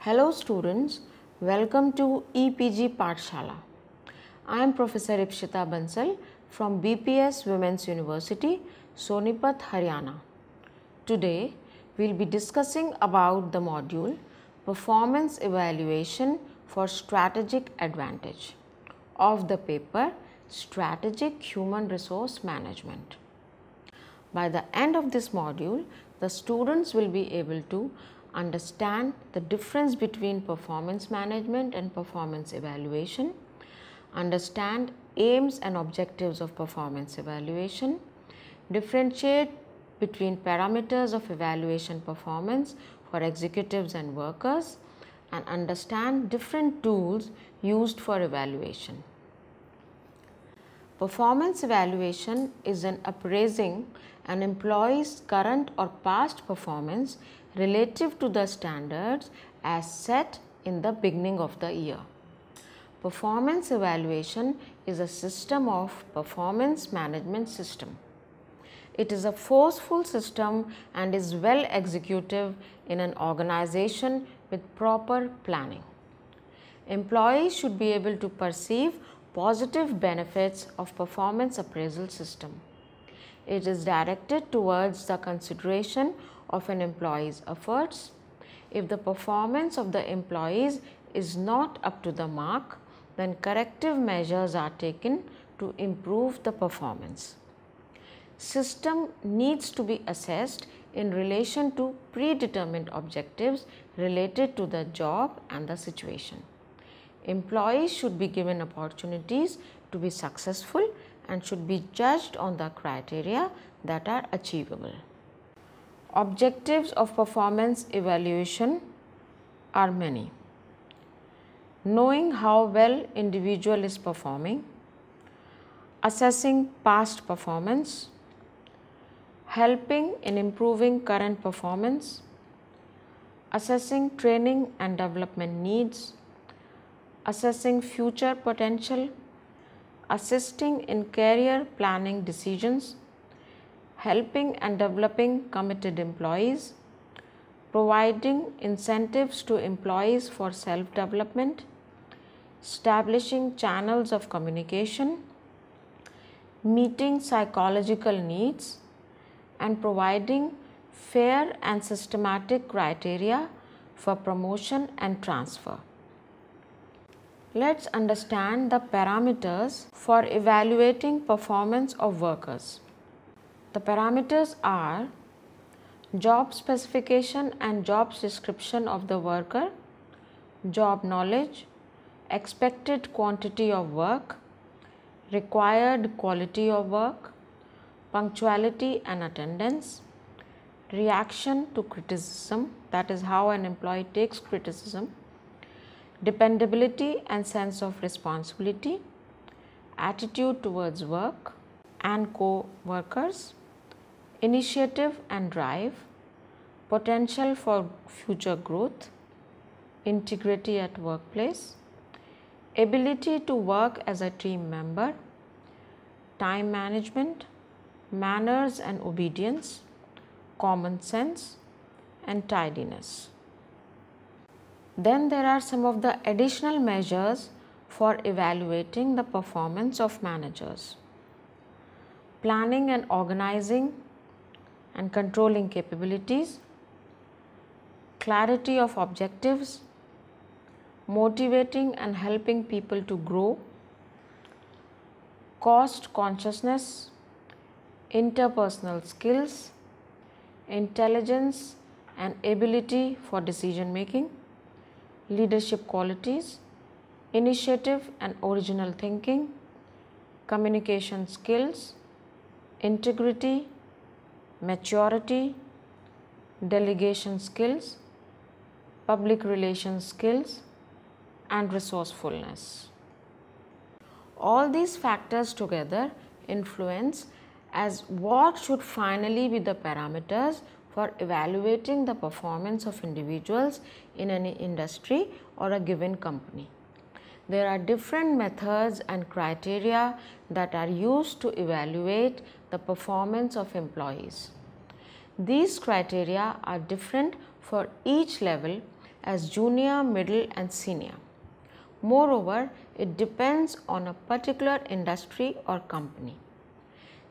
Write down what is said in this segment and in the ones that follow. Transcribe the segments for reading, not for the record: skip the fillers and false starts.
Hello students, welcome to EPG Pathshala. I am Professor Ipshita Bansal from BPS Women's University, Sonipat, Haryana. Today, we will be discussing about the module Performance Evaluation for Strategic Advantage of the paper Strategic Human Resource Management. By the end of this module, the students will be able to understand the difference between performance management and performance evaluation, understand aims and objectives of performance evaluation, differentiate between parameters of evaluation performance for executives and workers, and understand different tools used for evaluation. Performance evaluation is an appraising an employee's current or past performance relative to the standards as set in the beginning of the year. Performance evaluation is a system of performance management system. It is a forceful system and is well executive in an organization with proper planning. Employees should be able to perceive positive benefits of performance appraisal system. It is directed towards the consideration of an employee's efforts. If the performance of the employees is not up to the mark, then corrective measures are taken to improve the performance. System needs to be assessed in relation to predetermined objectives related to the job and the situation. Employees should be given opportunities to be successful and should be judged on the criteria that are achievable. Objectives of performance evaluation are many. Knowing how well individual is performing, assessing past performance, helping in improving current performance, assessing training and development needs, assessing future potential, assisting in career planning decisions, helping and developing committed employees, providing incentives to employees for self-development, establishing channels of communication, meeting psychological needs, and providing fair and systematic criteria for promotion and transfer. Let's understand the parameters for evaluating performance of workers. The parameters are job specification and job description of the worker, job knowledge, expected quantity of work, required quality of work, punctuality and attendance, reaction to criticism, that is how an employee takes criticism, dependability and sense of responsibility, attitude towards work and co-workers, initiative and drive, potential for future growth, integrity at workplace, ability to work as a team member, time management, manners and obedience, common sense and tidiness. Then there are some of the additional measures for evaluating the performance of managers. Planning and organizing and controlling capabilities, clarity of objectives, motivating and helping people to grow, cost consciousness, interpersonal skills, intelligence and ability for decision making, leadership qualities, initiative and original thinking, communication skills, integrity, maturity, delegation skills, public relations skills, and resourcefulness. All these factors together influence as what should finally be the parameters for evaluating the performance of individuals in any industry or a given company. There are different methods and criteria that are used to evaluate the performance of employees. These criteria are different for each level as junior, middle and senior. Moreover, it depends on a particular industry or company.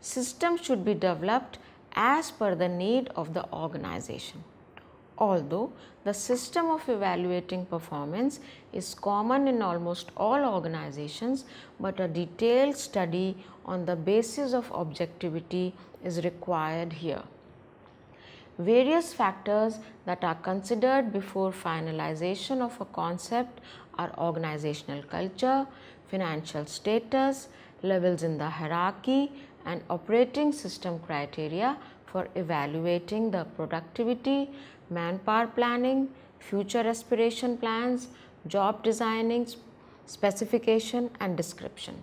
Systems should be developed as per the need of the organization. Although the system of evaluating performance is common in almost all organizations, but a detailed study on the basis of objectivity is required here. Various factors that are considered before finalization of a concept are organizational culture, financial status, levels in the hierarchy, and operating system criteria for evaluating the productivity, manpower planning, future aspiration plans, job designing, specification and description.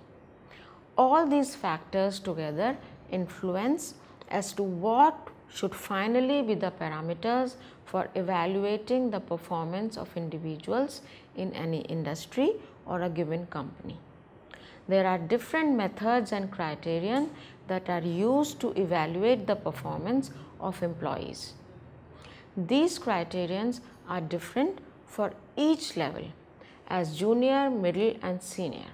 All these factors together influence as to what should finally be the parameters for evaluating the performance of individuals in any industry or a given company. There are different methods and criterion that are used to evaluate the performance of employees. These criterions are different for each level as junior, middle and senior.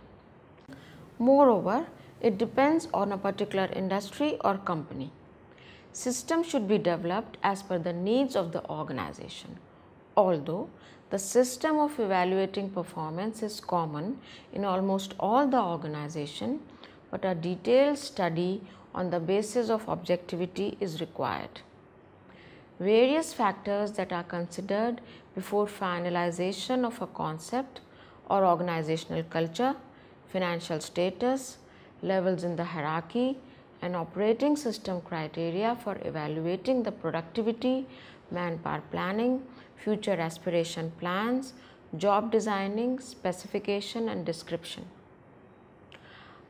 Moreover, it depends on a particular industry or company. Systems should be developed as per the needs of the organization. Although the system of evaluating performance is common in almost all the organization, but a detailed study on the basis of objectivity is required. Various factors that are considered before finalization of a concept or organizational culture, financial status, levels in the hierarchy, and operating system criteria for evaluating the productivity, manpower planning, future aspiration plans, job designing, specification and description.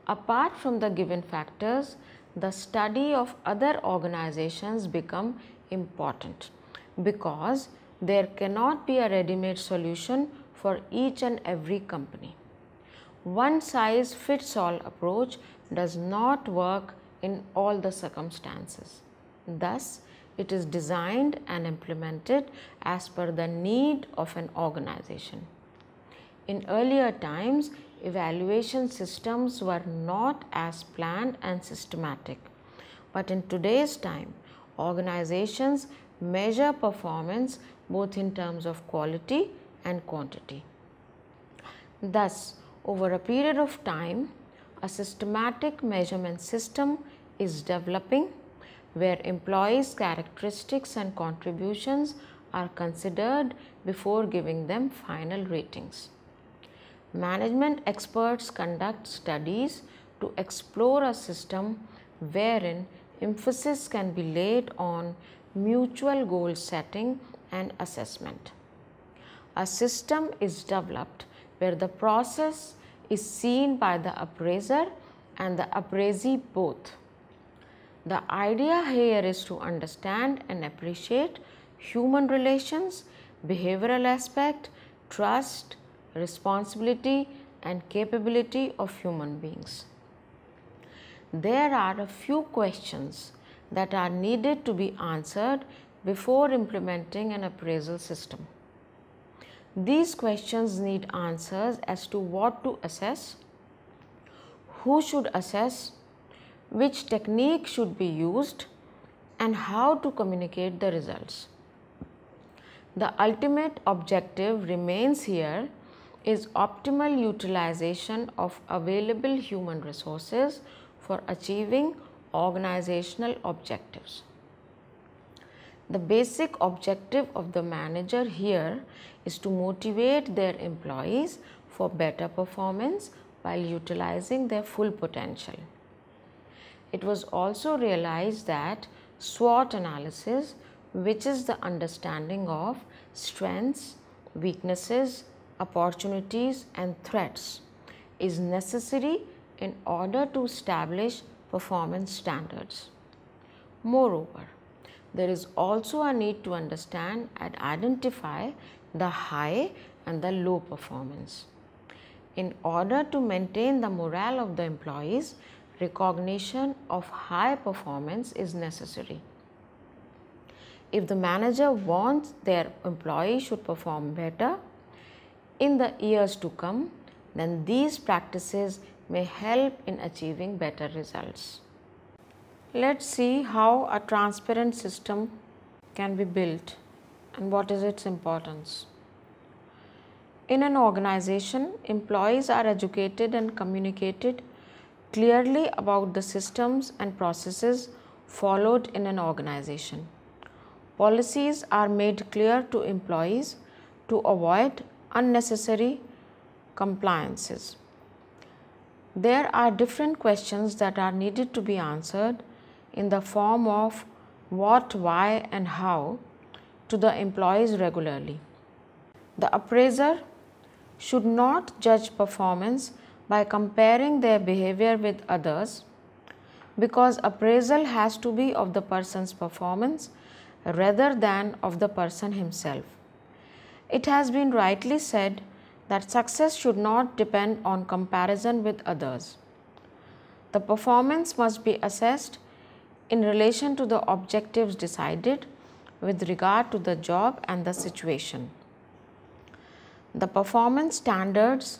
Apart from the given factors, the study of other organizations become important because there cannot be a ready-made solution for each and every company. One size fits all approach does not work in all the circumstances. Thus, it is designed and implemented as per the need of an organization. In earlier times, evaluation systems were not as planned and systematic, but in today's time, organizations measure performance both in terms of quality and quantity. Thus, over a period of time, a systematic measurement system is developing where employees' characteristics and contributions are considered before giving them final ratings. Management experts conduct studies to explore a system wherein emphasis can be laid on mutual goal setting and assessment. A system is developed where the process is seen by the appraiser and the appraisee both. The idea here is to understand and appreciate human relations, behavioral aspect, trust, responsibility and capability of human beings. There are a few questions that are needed to be answered before implementing an appraisal system. These questions need answers as to what to assess, who should assess, which technique should be used, and how to communicate the results. The ultimate objective remains here is optimal utilization of available human resources for achieving organizational objectives. The basic objective of the manager here is to motivate their employees for better performance while utilizing their full potential. It was also realized that SWOT analysis, which is the understanding of strengths, weaknesses, opportunities and threats, is necessary in order to establish performance standards. Moreover, there is also a need to understand and identify the high and the low performance. In order to maintain the morale of the employees, recognition of high performance is necessary. If the manager wants their employee should perform better in the years to come, then these practices may help in achieving better results. Let's see how a transparent system can be built and what is its importance. In an organization, employees are educated and communicated clearly about the systems and processes followed in an organization. Policies are made clear to employees to avoid unnecessary compliances. There are different questions that are needed to be answered in the form of what, why, and how to the employees regularly. The appraiser should not judge performance by comparing their behavior with others, because appraisal has to be of the person's performance rather than of the person himself. It has been rightly said that success should not depend on comparison with others. The performance must be assessed in relation to the objectives decided with regard to the job and the situation. The performance standards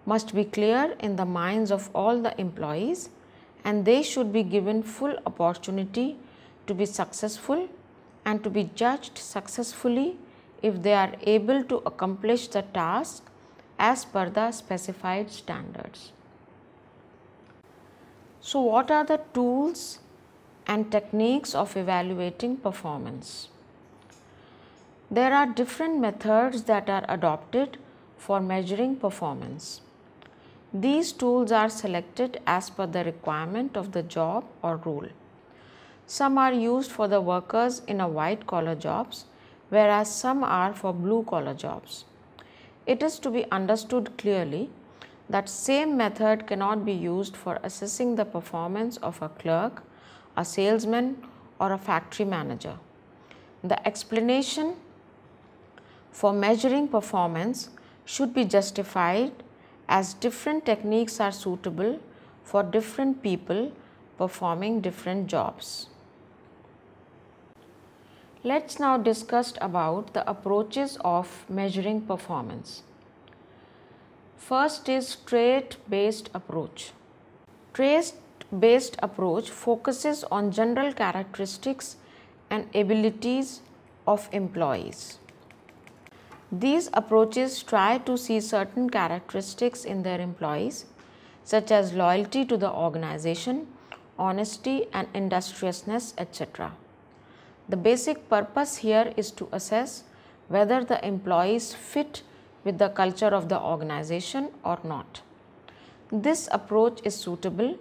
must be clear in the minds of all the employees, and they should be given full opportunity to be successful and to be judged successfully if they are able to accomplish the task as per the specified standards. So, what are the tools and techniques of evaluating performance? There are different methods that are adopted for measuring performance. These tools are selected as per the requirement of the job or role. Some are used for the workers in a white collar jobs, whereas some are for blue collar jobs. It is to be understood clearly that same method cannot be used for assessing the performance of a clerk, a salesman, or a factory manager. The explanation for measuring performance should be justified, as different techniques are suitable for different people performing different jobs. Let's now discuss about the approaches of measuring performance. First is trait-based approach. Trait-based approach focuses on general characteristics and abilities of employees. These approaches try to see certain characteristics in their employees, such as loyalty to the organization, honesty and industriousness, etc. The basic purpose here is to assess whether the employees fit with the culture of the organization or not. This approach is suitable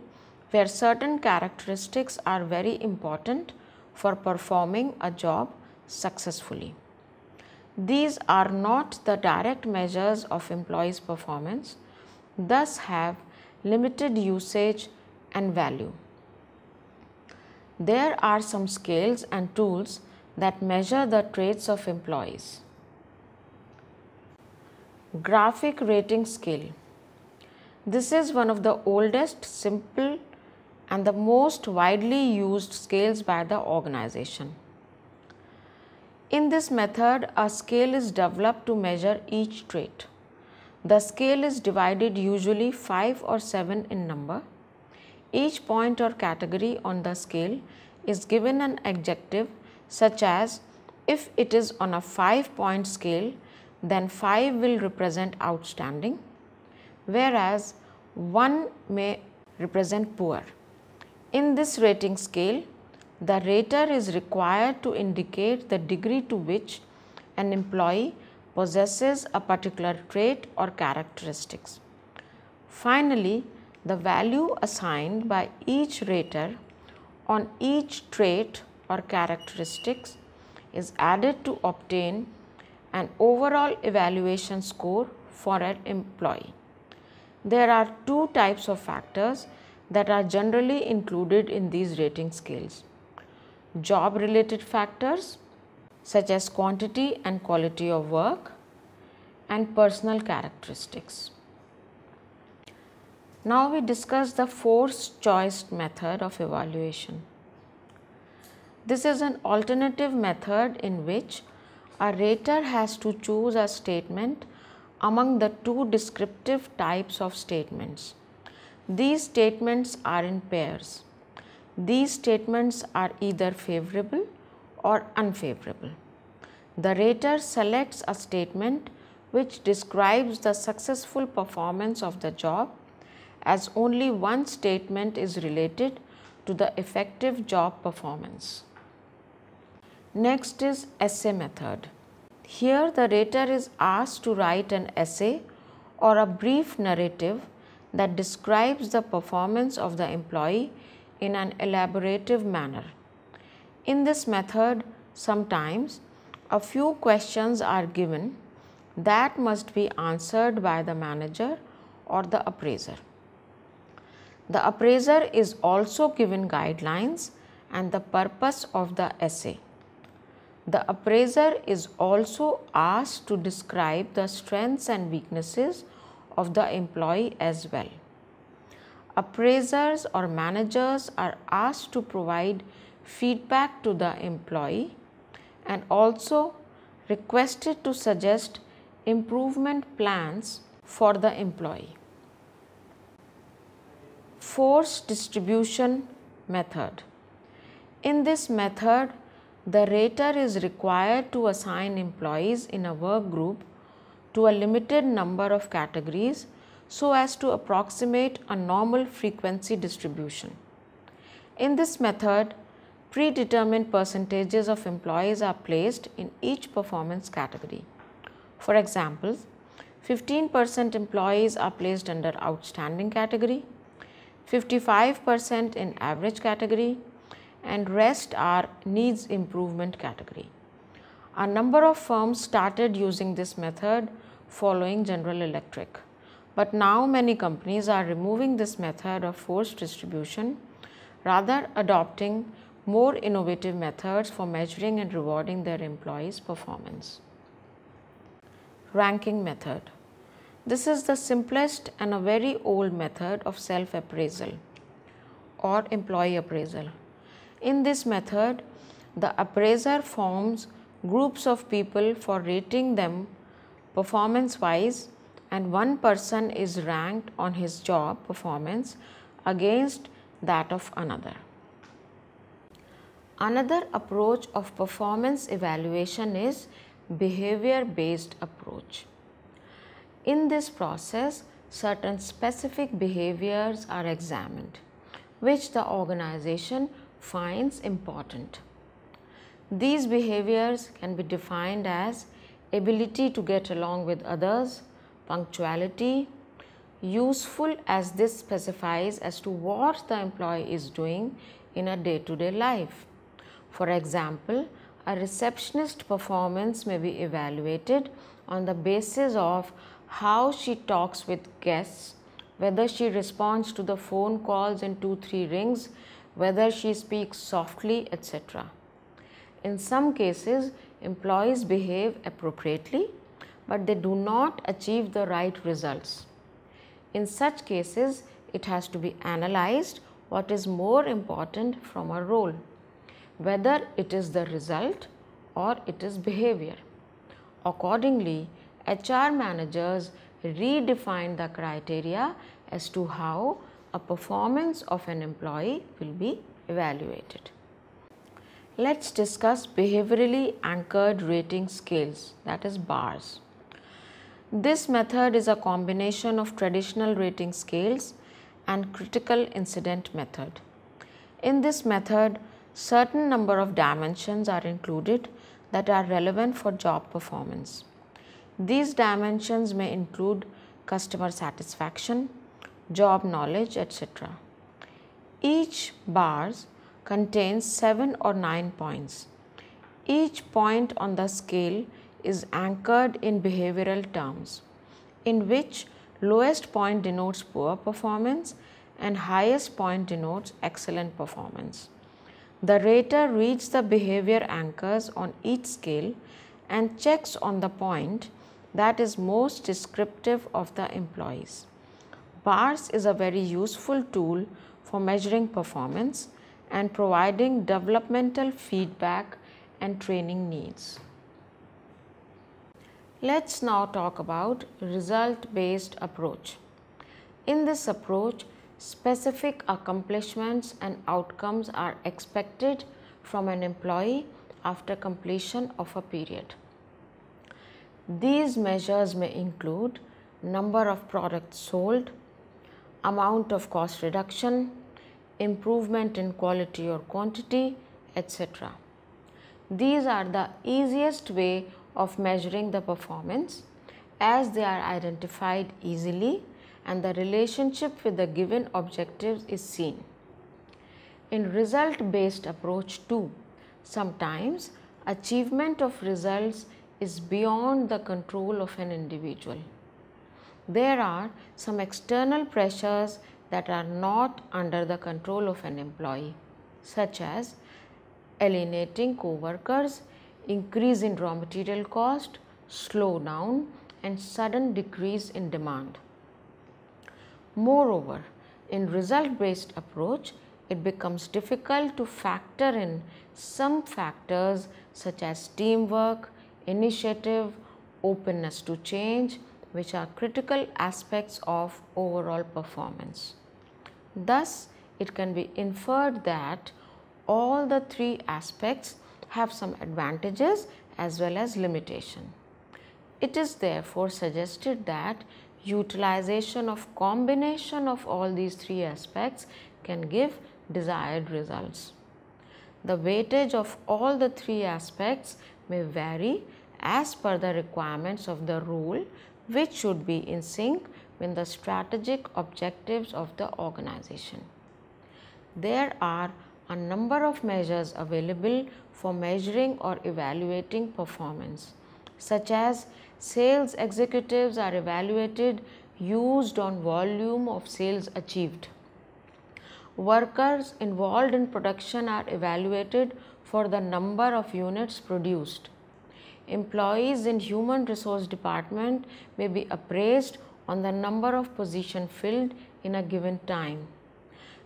where certain characteristics are very important for performing a job successfully. These are not the direct measures of employees' performance, thus have limited usage and value. There are some scales and tools that measure the traits of employees. Graphic rating scale. This is one of the oldest, simple and the most widely used scales by the organization. In this method, a scale is developed to measure each trait. The scale is divided usually 5 or 7 in number. Each point or category on the scale is given an adjective, such as if it is on a 5-point scale, then 5 will represent outstanding, whereas 1 may represent poor. In this rating scale, the rater is required to indicate the degree to which an employee possesses a particular trait or characteristics. Finally, the value assigned by each rater on each trait or characteristics is added to obtain an overall evaluation score for an employee. There are 2 types of factors that are generally included in these rating scales: job related factors such as quantity and quality of work, and personal characteristics. Now we discuss the forced choice method of evaluation. This is an alternative method in which a rater has to choose a statement among the two descriptive types of statements. These statements are in pairs. These statements are either favorable or unfavorable. The rater selects a statement which describes the successful performance of the job, as only one statement is related to the effective job performance. Next is essay method. Here the rater is asked to write an essay or a brief narrative that describes the performance of the employee in an elaborative manner. In this method, sometimes a few questions are given that must be answered by the manager or the appraiser. The appraiser is also given guidelines and the purpose of the essay. The appraiser is also asked to describe the strengths and weaknesses of the employee as well. Appraisers or managers are asked to provide feedback to the employee and also requested to suggest improvement plans for the employee. Force distribution method. In this method, the rater is required to assign employees in a work group to a limited number of categories so as to approximate a normal frequency distribution. In this method, predetermined percentages of employees are placed in each performance category. For example, 15% employees are placed under outstanding category, 55% in average category, and rest are needs improvement category. A number of firms started using this method following General Electric, but now many companies are removing this method of forced distribution, rather adopting more innovative methods for measuring and rewarding their employees' performance. Ranking method. This is the simplest and a very old method of self-appraisal or employee appraisal. In this method, the appraiser forms groups of people for rating them performance-wise, and one person is ranked on his job performance against that of another. Another approach of performance evaluation is behavior-based approach. In this process, certain specific behaviors are examined, which the organization finds important. These behaviors can be defined as ability to get along with others, punctuality, useful as this specifies as to what the employee is doing in a day-to-day life. For example, a receptionist performance may be evaluated on the basis of how she talks with guests, whether she responds to the phone calls in 2-3 rings, whether she speaks softly, etc. In some cases, employees behave appropriately, but they do not achieve the right results. In such cases, it has to be analyzed what is more important from a role, whether it is the result or it is behavior. Accordingly, HR managers redefine the criteria as to how a performance of an employee will be evaluated. Let's discuss behaviorally anchored rating scales, that is bars. This method is a combination of traditional rating scales and critical incident method. In this method, certain number of dimensions are included that are relevant for job performance. These dimensions may include customer satisfaction, job knowledge, etc. Each bars contains 7 or 9 points. Each point on the scale is anchored in behavioral terms, in which lowest point denotes poor performance and highest point denotes excellent performance. The rater reads the behavior anchors on each scale and checks on the point that is most descriptive of the employees. Bars is a very useful tool for measuring performance, and providing developmental feedback and training needs. Let's now talk about result-based approach. In this approach, specific accomplishments and outcomes are expected from an employee after completion of a period. These measures may include number of products sold, amount of cost reduction, improvement in quality or quantity, etc. These are the easiest way of measuring the performance as they are identified easily and the relationship with the given objectives is seen. In result-based approach too, sometimes achievement of results is beyond the control of an individual. There are some external pressures that are not under the control of an employee, such as alienating co-workers, increase in raw material cost, slowdown, and sudden decrease in demand. Moreover, in result-based approach, it becomes difficult to factor in some factors such as teamwork, initiative, openness to change, which are critical aspects of overall performance. Thus, it can be inferred that all the three aspects have some advantages as well as limitation. It is therefore suggested that utilization of combination of all these three aspects can give desired results. The weightage of all the three aspects may vary as per the requirements of the role, which should be in sync with the strategic objectives of the organization. There are a number of measures available for measuring or evaluating performance, such as sales executives are evaluated used on volume of sales achieved. Workers involved in production are evaluated for the number of units produced. Employees in human resource department may be appraised on the number of positions filled in a given time.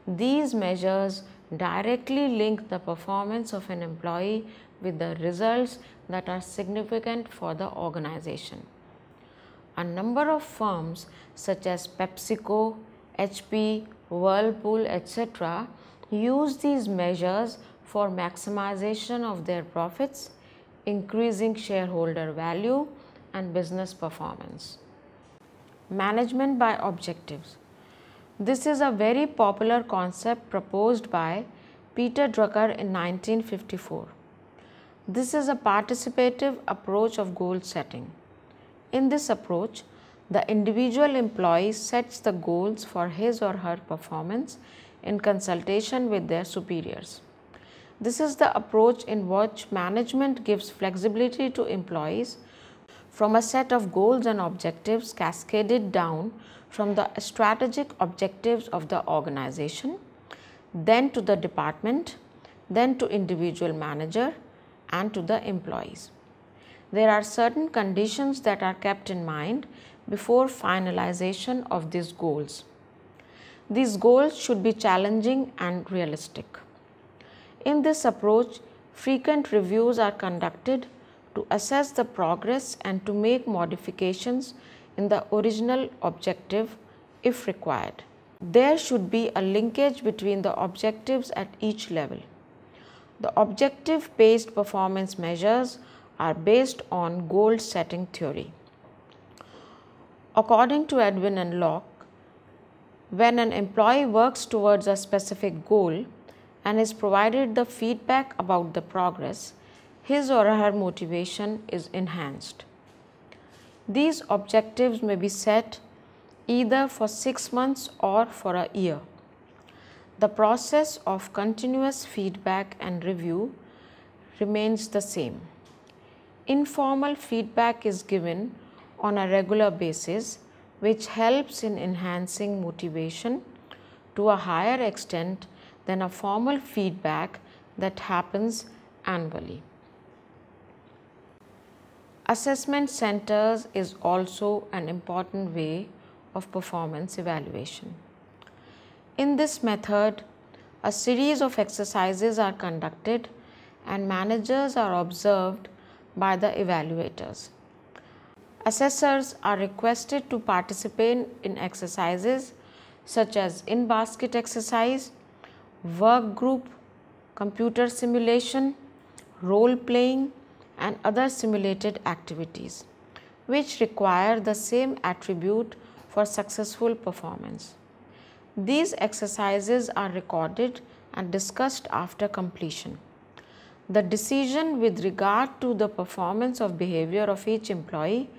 These measures directly link the performance of an employee with the results that are significant for the organization. A number of firms such as PepsiCo, HP, Whirlpool, etc. use these measures for maximization of their profits, increasing shareholder value and business performance. Management by objectives. This is a very popular concept proposed by Peter Drucker in 1954. This is a participative approach of goal setting. In this approach, the individual employee sets the goals for his or her performance in consultation with their superiors. This is the approach in which management gives flexibility to employees from a set of goals and objectives cascaded down from the strategic objectives of the organization, then to the department, then to individual manager and to the employees. There are certain conditions that are kept in mind before finalization of these goals. These goals should be challenging and realistic. In this approach, frequent reviews are conducted to assess the progress and to make modifications in the original objective if required. There should be a linkage between the objectives at each level. The objective-based performance measures are based on goal setting theory. According to Edwin and Locke, when an employee works towards a specific goal and is provided the feedback about the progress, his or her motivation is enhanced. These objectives may be set either for 6 months or for a year. The process of continuous feedback and review remains the same. Informal feedback is given on a regular basis, which helps in enhancing motivation to a higher extent than a formal feedback that happens annually. Assessment centers is also an important way of performance evaluation. In this method, a series of exercises are conducted and managers are observed by the evaluators. Assessors are requested to participate in exercises such as in-basket exercise, work group, computer simulation, role playing and other simulated activities, which require the same attribute for successful performance. These exercises are recorded and discussed after completion. The decision with regard to the performance of behavior of each employee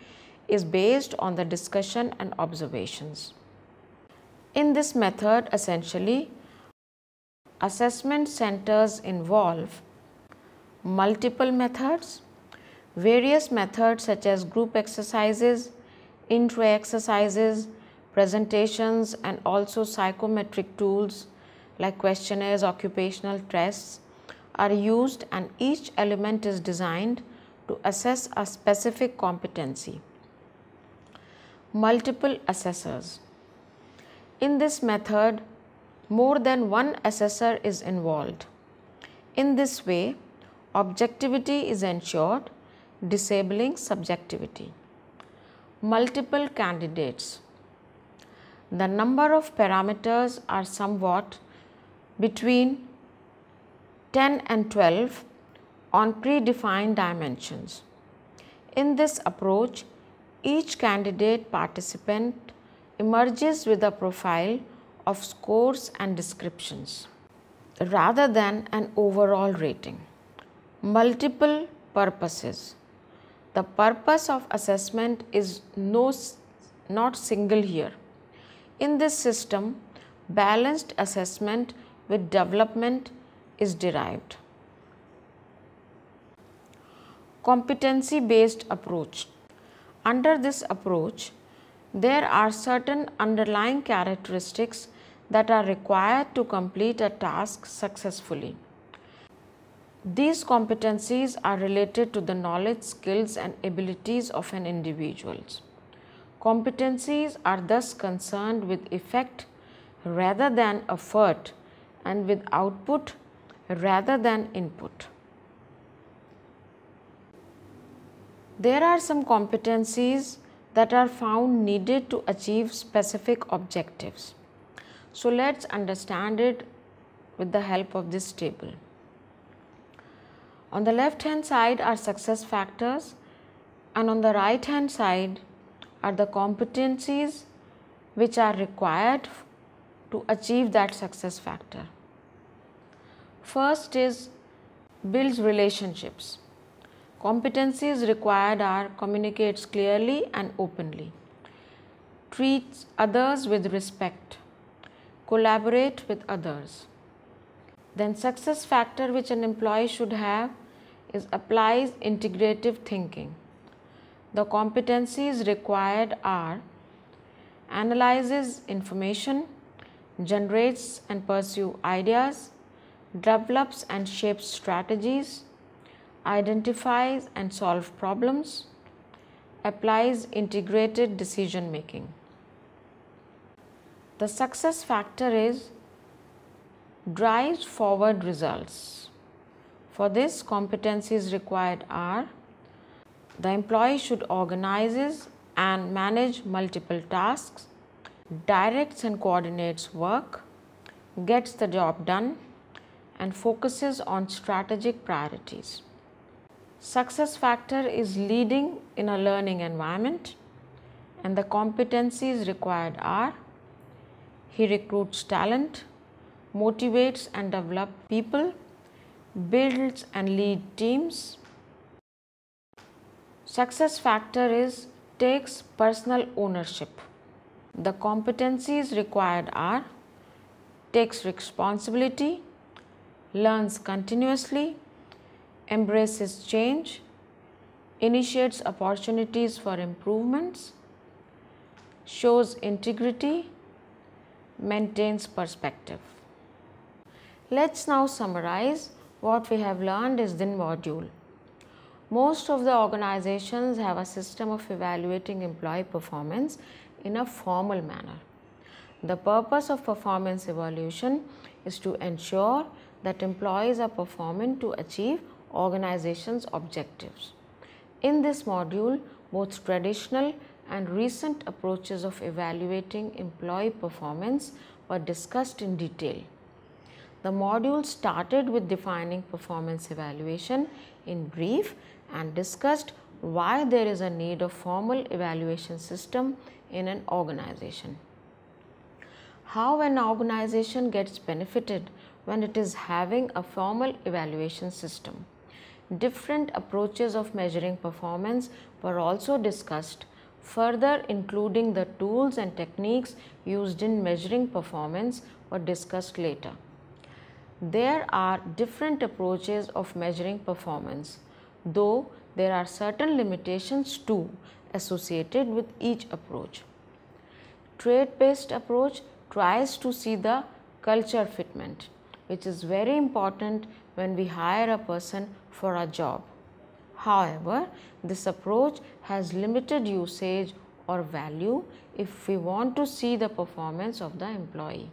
is based on the discussion and observations. In this method, essentially, assessment centers involve multiple methods, various methods such as group exercises, intro exercises, presentations and also psychometric tools like questionnaires, occupational tests are used, and each element is designed to assess a specific competency. Multiple assessors. In this method, more than one assessor is involved. In this way, objectivity is ensured, disabling subjectivity. Multiple candidates. The number of parameters are somewhat between 10 and 12 on predefined dimensions. In this approach, each candidate participant emerges with a profile of scores and descriptions rather than an overall rating. Multiple purposes. The purpose of assessment is not single here. In this system, balanced assessment with development is derived. Competency-based approach. Under this approach, there are certain underlying characteristics that are required to complete a task successfully. These competencies are related to the knowledge, skills and abilities of an individual. Competencies are thus concerned with effect rather than effort and with output rather than input. There are some competencies that are found needed to achieve specific objectives. So let's understand it with the help of this table. On the left hand side are success factors and on the right hand side are the competencies which are required to achieve that success factor. First is builds relationships. Competencies required are communicates clearly and openly, treats others with respect, collaborate with others. Then success factor which an employee should have is applies integrative thinking. The competencies required are analyzes information, generates and pursue ideas, develops and shapes strategies, identifies and solves problems, applies integrated decision making. The success factor is drives forward results. For this, competencies required are the employee should organize and manage multiple tasks, directs and coordinates work, gets the job done, and focuses on strategic priorities. Success factor is leading in a learning environment, and the competencies required are he recruits talent, motivates and develops people, builds and leads teams. Success factor is takes personal ownership. The competencies required are takes responsibility, learns continuously, embraces change, initiates opportunities for improvements, shows integrity, maintains perspective. Let's now summarize what we have learned in this module. Most of the organizations have a system of evaluating employee performance in a formal manner. The purpose of performance evaluation is to ensure that employees are performing to achieve organization's objectives. In this module, both traditional and recent approaches of evaluating employee performance were discussed in detail. The module started with defining performance evaluation in brief and discussed why there is a need of formal evaluation system in an organization. How an organization gets benefited when it is having a formal evaluation system. Different approaches of measuring performance were also discussed, further including the tools and techniques used in measuring performance were discussed later. There are different approaches of measuring performance, though there are certain limitations too associated with each approach. Trait-based approach tries to see the culture fitment, which is very important when we hire a person for a job. However, this approach has limited usage or value if we want to see the performance of the employee.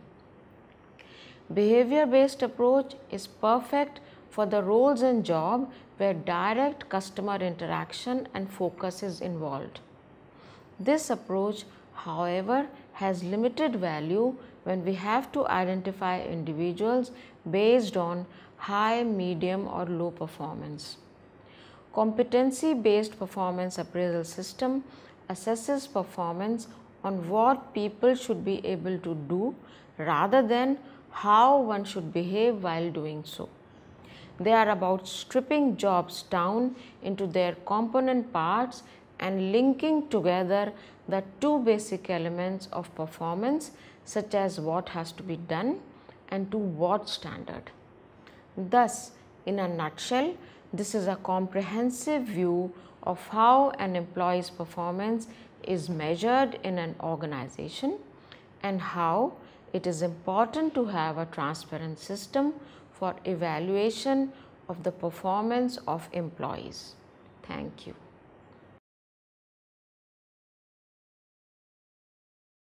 Behavior-based approach is perfect for the roles and job where direct customer interaction and focus is involved. This approach, however, has limited value when we have to identify individuals based on high, medium or low performance. Competency-based performance appraisal system assesses performance on what people should be able to do rather than how one should behave while doing so. They are about stripping jobs down into their component parts and linking together the two basic elements of performance, such as what has to be done and to what standard. Thus, in a nutshell, this is a comprehensive view of how an employee's performance is measured in an organization and how it is important to have a transparent system for evaluation of the performance of employees. Thank you.